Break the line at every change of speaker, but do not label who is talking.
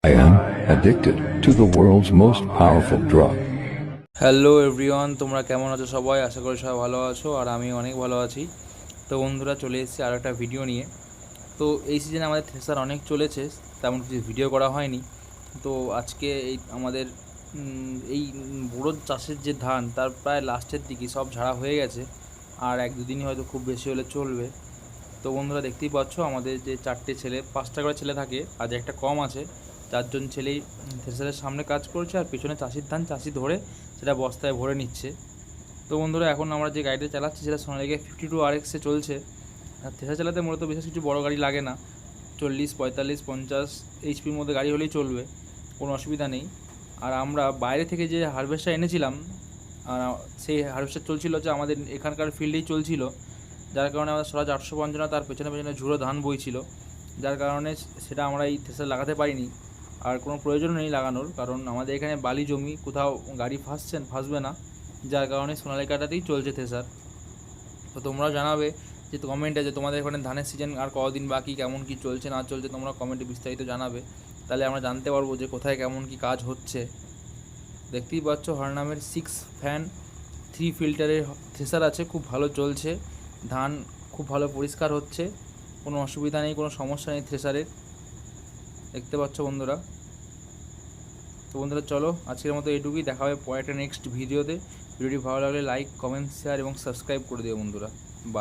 I am addicted to the world's most powerful drug.
Hello everyone, তোমরা কেমন আছো? সবাই আশা করি সবাই ভালো আছো, আর আমি অনেক ভালো আছি। তো বন্ধুরা, চলে এসেছি আর একটা ভিডিও নিয়ে। তো এই সিজনে আমাদের থ্রেসার অনেক চলেছে, তেমন কিছু ভিডিও করা হয়নি। তো আজকে এই আমাদের এই বোরো চাষের যে ধান, তার প্রায় লাস্টের দিকে সব ঝাড়া হয়ে গেছে, আর এক দুদিনই হয়তো খুব বেশি হলে চলবে। তো বন্ধুরা, দেখতেই পাচ্ছ আমাদের যে 4টে ছেলে, 5টা করে ছেলে থাকে, আজ একটা কম আছে। 4জন ছেলেই থ্রেসারের সামনে কাজ করছে, আর পিছনে চাষির ধান চাষি ধরে সেটা বস্তায় ভরে নিচ্ছে। তো বন্ধুরা, এখন আমরা যে গাড়িটা চালাচ্ছি সেটা সোনালিকা 52 RX চলছে। আর থ্রেসার চালাতে মূলত বিশেষ কিছু বড় গাড়ি লাগে না, 40, 45, 50 এইচপির মধ্যে গাড়ি হলেই চলবে, কোনো অসুবিধা নেই। আর আমরা বাইরে থেকে যে হারভেস্টার এনেছিলাম, আর সেই হারভেস্টার চলছিল যে আমাদের এখানকার ফিল্ডেই চলছিল, যার কারণে আমাদের স্বরাজ 855, তার পেছনে পেছনে ঝুড়ো ধান বইছিল, যার কারণে সেটা আমরা এই থ্রেসার লাগাতে পারিনি। আর কোনো প্রয়োজন নেই লাগানোর, কারণ আমাদের এখানে বালি জমি, কোথাও গাড়ি ফাঁসবে না, যার কারণে সোনালিকাটাতেই চলছে থ্রেসার। তো তোমরাও জানাবে যে কমেন্টে যে তোমাদের এখানে ধানের সিজন আর কতদিন বাকি, কেমন কি চলছে না চলছে, তোমরা কমেন্টে বিস্তারিত জানাবে, তাহলে আমরা জানতে পারবো যে কোথায় কেমন কি কাজ হচ্ছে। দেখতেই পাচ্ছ হরনামের 6 ফ্যান 3 ফিল্টারের থ্রেসার আছে, খুব ভালো চলছে, ধান খুব ভালো পরিষ্কার হচ্ছে, কোনো অসুবিধা নেই, কোনো সমস্যা নেই থ্রেসারের। দেখতে পাচ্ছ বন্ধুরা। তো বন্ধুরা, চলো আজকের মতো এইটুকুই, দেখা হবে পরে একটা নেক্সট ভিডিওতে। ভিডিওটি ভালো লাগলে লাইক, কমেন্ট, শেয়ার এবং সাবস্ক্রাইব করে দিও বন্ধুরা।